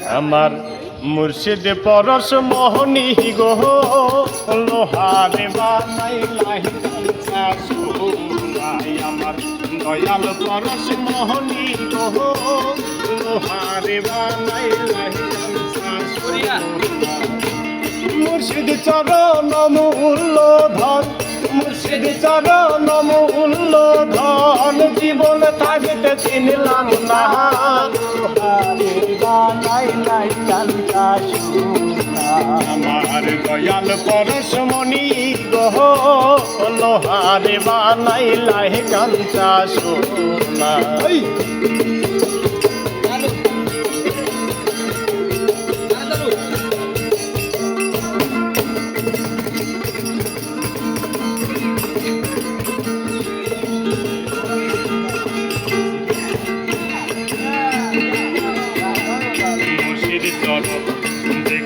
আমার মুর্শিদ পরশ মোহনী গো লোহারে বানাইলাই কাঞ্চা সোনাই আমার দয়াল পরশ মোহনী গো লোহারে বানাইলাই কাঞ্চা সোনাই মুর্শিদ চরণ মূল্য ধন মুর্শিদ চরণ মূল্য ধন জীবন থাকতে চিনলাম না আমার দয়াল পরশমণি গহ লোহারে বানাইলাই কাঞ্চা সোনা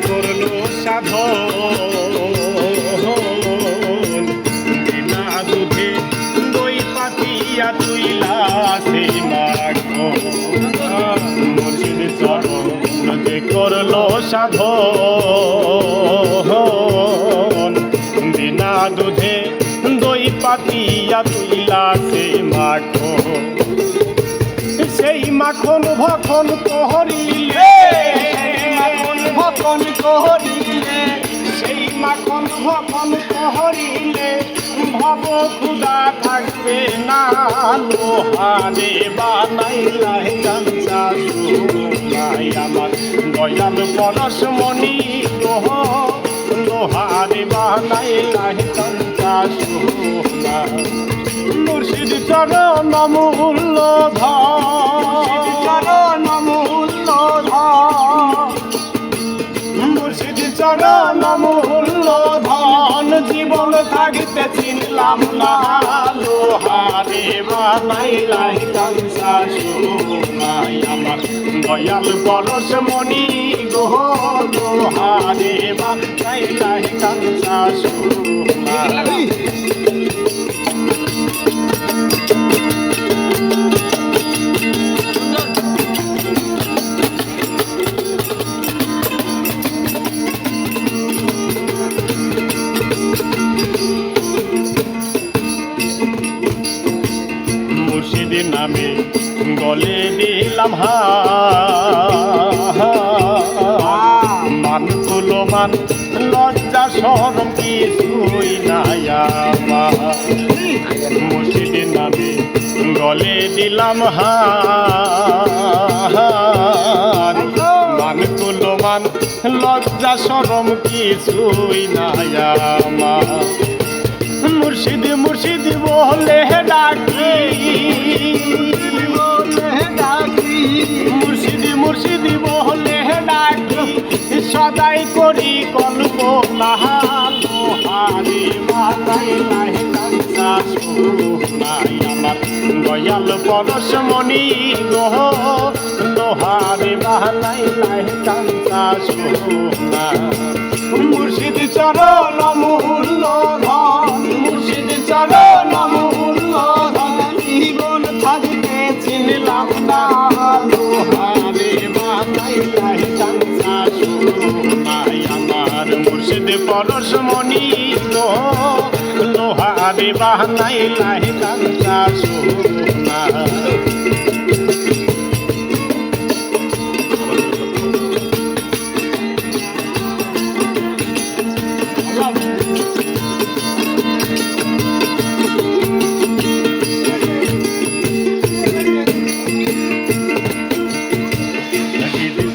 করলো সাধন বিনা দুধে দই পাতিয়া তুইলা সেই মাখো মুর্শিদ চরণ যে করলো সাধন বিনা দুধে দই পাতিয়া তুইলা সেই মাখো সেই মাখন ভখন করিলে ভখন করিলে সেই মাখন ভখন করিলে ভব ক্ষুধা থাকবে না লোহারে বানাইলাই কাঞ্চা সোনাই আমার দয়াল পরশমণি গো লোহারে বানাইলাই কাঞ্চা সোনা মুর্শিদ চরণ মূল্য ধন চরণ মূল্য ধন মুর্শিদ চরণ মূল্য ধন জীবন থাকতে চিনলাম না লোহারে বানাইলাই কাঞ্চা সোনাই আমার দয়াল পরশমণি গো লোহারে বানাইলাই কাঞ্চা সোনাই মুর্শিদের নামে গলে দিলাম মান তুলো মান লজ্জা শরম কিছুই নাই আমার মুর্শিদের নামে গলে দিলাম মান তুলো মান লজ্জা শরম কিছুই নাই আমার মুর্শিদ মুর্শিদ বলে ডাকি মুর্শিদ মুর্শিদ বলে ডাকি সদাই করি কল্পনা লোহারে বানাইলাই কাঞ্চা সোনাই আমার দয়াল পরশমণি গো লোহারে বানাইলাই কাঞ্চা সোনা মুর্শিদ চরণ মূল্য ধন মুর্শিদ চরণ মূল্য ধন জীবন থাকতে চিনলাম না লোহারে বানাইলাই কাঞ্চা সোনাই আমার মুর্শিদ পরশমণি গো লোহারে বানাইলাই কাঞ্চা সোনা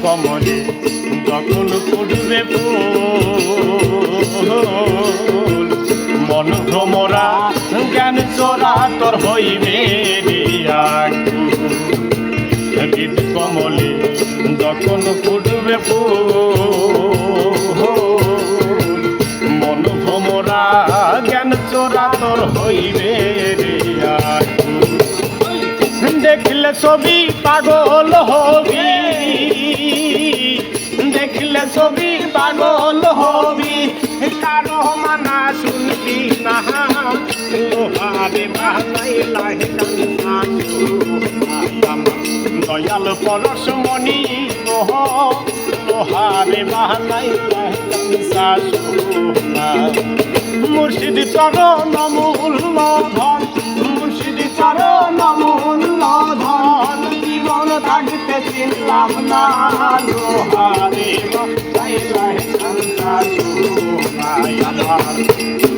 কমলে যখন করবে ফুল মন ভ্রমরা জ্ঞান চোরা তোর হইবে গীত কমলে যখন করবে ফুল মন ভ্রমরা জ্ঞান চোরা তোর হইবে দেখলে ছবি পাগল হবি দেখলে ছবি পাগল হবি কারো মানা শুনবি না লোহারে বানাইলাই কাঞ্চা সোনাই আমার দয়াল পরশমণি গো লোহারে বানাইলা কাঞ্চা সোনা মুর্শিদ চরণ মূল্য ধন মুর্শিদ চরণ মূল্য ধন জীবন থাকতে চিনলাম না লোহারে বানাইলা কাঞ্চা সোনা আমার